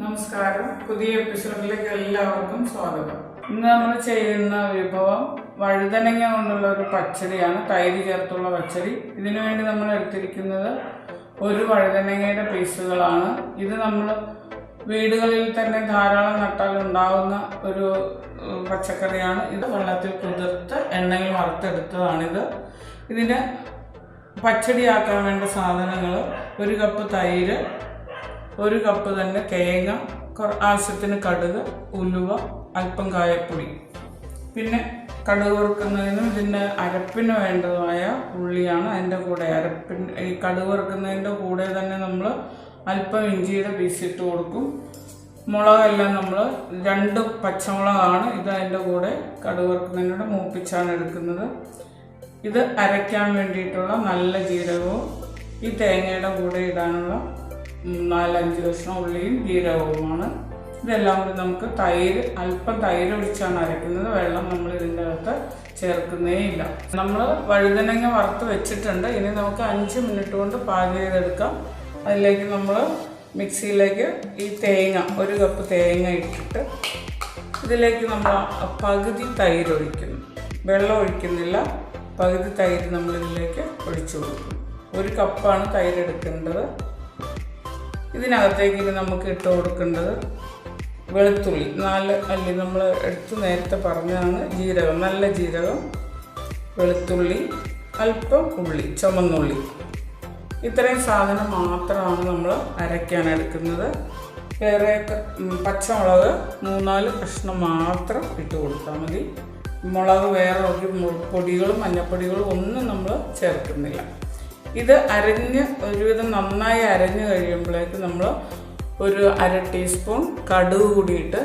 നമസ്കാരം. പുതിയ എപ്പിസോഡിലേക്ക് എല്ലാവർക്കും സ്വാഗതം. ഇന്ന് നമ്മൾ ചെയ്യുന്ന വിഭവം വഴുതനങ്ങ കൊണ്ടുള്ള ഒരു പച്ചടിയാണ്, തൈര് ചേർത്തുള്ള പച്ചടി. ഇതിനു വേണ്ടി നമ്മൾ എടുത്തിരിക്കുന്നത് ഒരു വഴുതനങ്ങയുടെ പീസുകളാണ്. ഇത് നമ്മൾ വീടുകളിൽ തന്നെ ധാരാളം നട്ടാൽ ഉണ്ടാകുന്ന ഒരു പച്ചക്കറിയാണ്. ഇത് വെള്ളത്തിൽ കുതിർത്ത് എണ്ണയിൽ വറുത്തെടുത്തതാണിത്. ഇതിന് പച്ചടിയാക്കാൻ വേണ്ട സാധനങ്ങൾ: ഒരു കപ്പ് തൈര്, ഒരു കപ്പ് തന്നെ തേങ്ങ, ആവശ്യത്തിന് കടുക്, ഉലുവ, അല്പം കായപ്പൊടി. പിന്നെ കടുക് വറുക്കുന്നതിനും ഇതിൻ്റെ അരപ്പിന് വേണ്ടതായ ഉള്ളിയാണ് അതിൻ്റെ കൂടെ. ഈ കടുക് വറുക്കുന്നതിൻ്റെ കൂടെ തന്നെ നമ്മൾ അല്പം ഇഞ്ചിയുടെ പീസിട്ട് കൊടുക്കും. മുളകെല്ലാം നമ്മൾ 2 പച്ചമുളകാണ് ഇത് അതിൻ്റെ കൂടെ കടുക് വറുക്കുന്നതിനോട് മൂപ്പിച്ചാണ് എടുക്കുന്നത്. ഇത് അരയ്ക്കാൻ വേണ്ടിയിട്ടുള്ള നല്ല ജീരകവും ഈ തേങ്ങയുടെ കൂടെ ഇടാനുള്ള 4-5 കഷ്ണം ഉള്ളിയും ജീരകവുമാണ്. ഇതെല്ലാം കൂടി നമുക്ക് അല്പം തൈര് ഒഴിച്ചാണ് അരയ്ക്കുന്നത്. വെള്ളം നമ്മൾ ഇതിൻ്റെ അകത്ത് ചേർക്കുന്നേ ഇല്ല. നമ്മൾ വഴുതനങ്ങ വറുത്ത് വെച്ചിട്ടുണ്ട്. ഇനി നമുക്ക് 5 മിനിറ്റ് കൊണ്ട് പാകം ചെയ്തെടുക്കാം. അതിലേക്ക് നമ്മൾ മിക്സിയിലേക്ക് ഈ തേങ്ങ, 1 കപ്പ് തേങ്ങ ഇട്ടിട്ട് ഇതിലേക്ക് നമ്മൾ പകുതി തൈര് ഒഴിക്കുന്നു. വെള്ളം ഒഴിക്കുന്നില്ല, പകുതി തൈര് നമ്മളിതിലേക്ക് ഒഴിച്ചു കൊടുക്കും. 1 കപ്പാണ് തൈര് എടുക്കേണ്ടത്. ഇതിനകത്തേക്ക് ഇനി നമുക്ക് ഇട്ട് കൊടുക്കേണ്ടത് വെളുത്തുള്ളി 4 അല്ലി നമ്മൾ എടുത്ത് നേരത്തെ പറഞ്ഞതാണ്. ജീരകം, നല്ല ജീരകം, വെളുത്തുള്ളി, അല്പം ഉള്ളി, ചുമന്നുള്ളി. ഇത്രയും സാധനം മാത്രമാണ് നമ്മൾ അരയ്ക്കാൻ എടുക്കുന്നത്. വേറെ പച്ചമുളക് 3-4 കഷ്ണം മാത്രം ഇട്ട് കൊടുത്താൽ മതി. മുളക് വേറെ ഒരു പൊടികളും മഞ്ഞപ്പൊടികളും ഒന്നും നമ്മൾ ചേർക്കുന്നില്ല. ഇത് ഒരുവിധം നന്നായി അരഞ്ഞ് കഴിയുമ്പോഴേക്ക് നമ്മൾ ഒരു 1/2 ടീസ്പൂൺ കടുക് കൂടിയിട്ട്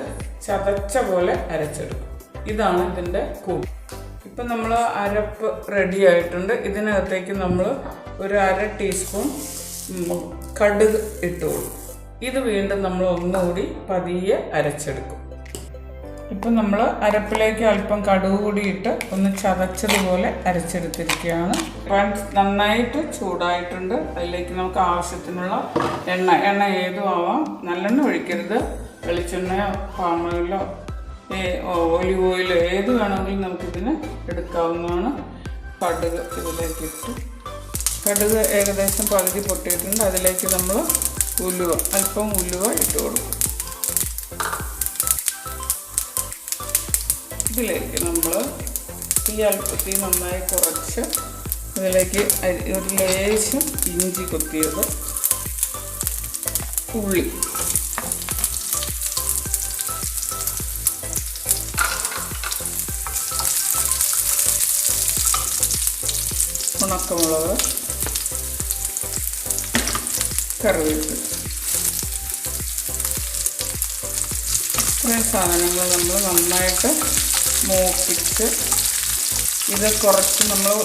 ചതച്ച പോലെ അരച്ചെടുക്കും. ഇതാണ് ഇതിൻ്റെ കൂട്ട്. ഇപ്പം നമ്മൾ അരപ്പ് റെഡി ആയിട്ടുണ്ട്. ഇതിനകത്തേക്ക് നമ്മൾ ഒരു 1/2 ടീസ്പൂൺ കടുക് ഇട്ട് കൊടുക്കും. ഇത് വീണ്ടും നമ്മൾ ഒന്നുകൂടി പതിയെ അരച്ചെടുക്കും. ഇപ്പം നമ്മൾ അരപ്പിലേക്ക് അല്പം കടുക് കൂടി ഇട്ട് ഒന്ന് ചതച്ചതുപോലെ അരച്ചെടുത്തിരിക്കുകയാണ്. പാൻ നന്നായിട്ട് ചൂടായിട്ടുണ്ട്. അതിലേക്ക് നമുക്ക് ആവശ്യത്തിനുള്ള എണ്ണ ഏതും ആവാം. നല്ലെണ്ണ ഒഴിക്കരുത്. വെളിച്ചെണ്ണയോ പാം ഓയിലോ ഒലിവ് ഓയിലോ ഏത് വേണമെങ്കിലും നമുക്കിതിന് എടുക്കാവുന്നതാണ്. കടുക് ഇതിലേക്ക് ഇട്ട്, കടുക് ഏകദേശം പകുതി പൊട്ടിയിട്ടുണ്ട്. അതിലേക്ക് നമ്മൾ അല്പം ഉലുവ ഇട്ട് കൊടുക്കും. ഇതിലേക്ക് നമ്മൾ തീ നന്നായി കുറച്ച് ഇതിലേക്ക് ഒരു ലേശം ഇഞ്ചി കൊത്തിയത്, ഉള്ളി, ഉണക്കമുളക്, കറിവേപ്പില. ഇത്രയും സാധനങ്ങൾ നമ്മൾ നന്നായിട്ട് മൂപ്പിച്ച് ഇത് കുറച്ച് നമ്മൾ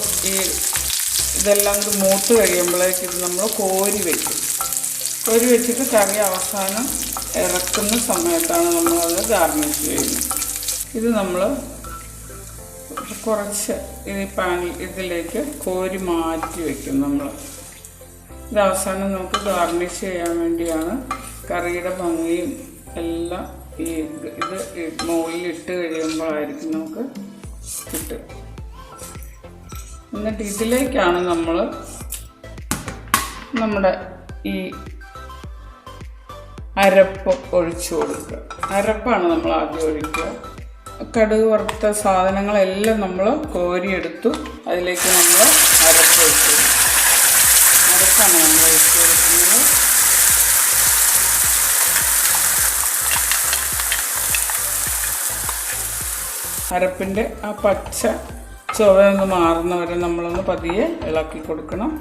ഇതെല്ലാം കൂടി മൂത്ത് കഴിയുമ്പോഴേക്ക് ഇത് നമ്മൾ കോരി വെച്ചിട്ട് കറി അവസാനം ഇറക്കുന്ന സമയത്താണ് നമ്മളത് ഗാർണിഷ് ചെയ്യുന്നത്. ഇത് നമ്മൾ കുറച്ച് ഇതിലേക്ക് കോരി മാറ്റി വയ്ക്കും. ഇത് അവസാനം നമുക്ക് ഗാർണിഷ് ചെയ്യാൻ വേണ്ടിയാണ്. കറിയുടെ ഭംഗിയും എല്ലാം ഇത് മുകളിലിട്ട് കഴിയുമ്പോഴായിരിക്കും നമുക്ക് കിട്ടുക. എന്നിട്ട് ഇതിലേക്കാണ് നമ്മൾ നമ്മുടെ ഈ അരപ്പ് ഒഴിച്ചു കൊടുക്കുക. അരപ്പാണ് നമ്മൾ ആദ്യം ഒഴിക്കുക. കടുക് വറുത്ത സാധനങ്ങളെല്ലാം നമ്മൾ കോരിയെടുത്തു. അതിലേക്ക് നമ്മൾ അരപ്പ് ഒഴിച്ചു കൊടുക്കും. അരപ്പാണ് നമ്മൾ ഒഴിച്ചു കൊടുക്കുന്നത്. അരപ്പിൻ്റെ ആ പച്ച ചുവയൊന്ന് മാറുന്നവരെ നമ്മളൊന്ന് പതിയെ ഇളക്കി കൊടുക്കണം.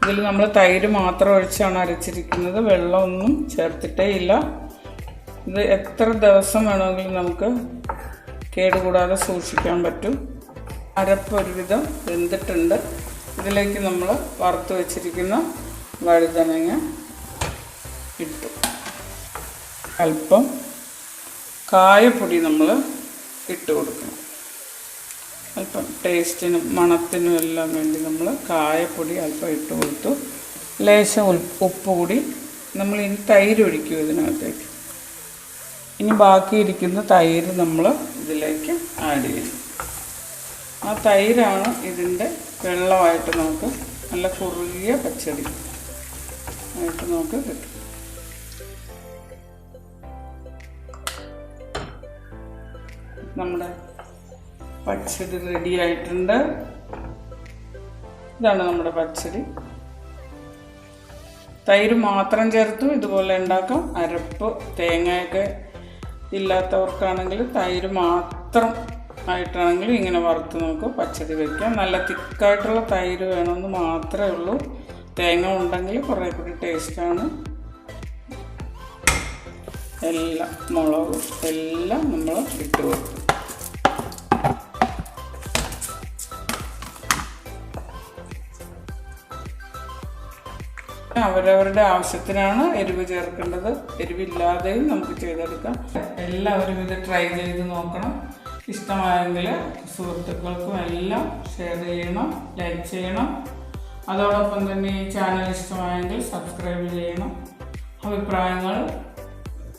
ഇതിൽ നമ്മൾ തൈര് മാത്രം ഒഴിച്ചാണ് അരച്ചിരിക്കുന്നത്. വെള്ളമൊന്നും ചേർത്തിട്ടേ ഇല്ല. ഇത് എത്ര ദിവസം വേണമെങ്കിലും നമുക്ക് കേടുകൂടാതെ സൂക്ഷിക്കാൻ പറ്റും. അരപ്പ് ഒരുവിധം വെന്തിട്ടുണ്ട്. ഇതിലേക്ക് നമ്മൾ വറുത്ത് വെച്ചിരിക്കുന്ന വഴുതനങ്ങ ഇട്ടു. അല്പം കായപ്പൊടി നമ്മൾ ഇട്ട് കൊടുക്കണം. അല്പം ടേസ്റ്റിനും മണത്തിനും എല്ലാം വേണ്ടി നമ്മൾ കായപ്പൊടി അല്പം ഇട്ട് കൊടുത്തു. ലേശം ഉപ്പ് കൂടി നമ്മൾ ഇനി തൈര് ഒഴിക്കും ഇതിനകത്തേക്ക്. ഇനി ബാക്കിയിരിക്കുന്ന തൈര് നമ്മൾ ഇതിലേക്ക് ആഡ് ചെയ്യും. ആ തൈരാണ് ഇതിൻ്റെ വെള്ളമായിട്ട് നമുക്ക് നല്ല കുറുകിയ പച്ചടി ആയിട്ട് നമുക്ക് കിട്ടും. നമ്മുടെ പച്ചടി റെഡി ആയിട്ടുണ്ട്. ഇതാണ് നമ്മുടെ പച്ചടി. തൈര് മാത്രം ചേർത്തും ഇതുപോലെ ഉണ്ടാക്കാം. അരപ്പ് തേങ്ങയൊക്കെ ഇല്ലാത്തവർക്കാണെങ്കിൽ തൈര് മാത്രം ആയിട്ടാണെങ്കിൽ ഇങ്ങനെ വറുത്ത് നമുക്ക് പച്ചടി വയ്ക്കാം. നല്ല തിക്കായിട്ടുള്ള തൈര് വേണമെന്ന് മാത്രമേ ഉള്ളൂ. തേങ്ങ ഉണ്ടെങ്കിൽ കുറേ കൂടി ടേസ്റ്റാണ്. എല്ലാം മുളകും എല്ലാം നമ്മൾ ഇട്ട് കൊടുക്കും. അവരവരുടെ ആവശ്യത്തിനാണ് എരിവ് ചേർക്കേണ്ടത്. എരിവില്ലാതെയും നമുക്ക് ചെയ്തെടുക്കാം. എല്ലാവരും ഇത് ട്രൈ ചെയ്ത് നോക്കണം. ഇഷ്ടമായെങ്കിൽ സുഹൃത്തുക്കൾക്കും എല്ലാം ഷെയർ ചെയ്യണം, ലൈക്ക് ചെയ്യണം. അതോടൊപ്പം തന്നെ ഈ ചാനൽ ഇഷ്ടമായെങ്കിൽ സബ്സ്ക്രൈബ് ചെയ്യണം. അഭിപ്രായങ്ങൾ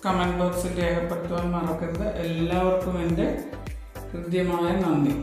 കമൻറ്റ് ബോക്സിൽ രേഖപ്പെടുത്തുവാൻ മറക്കരുത്. എല്ലാവർക്കും എൻ്റെ ഹൃദ്യമായ നന്ദി.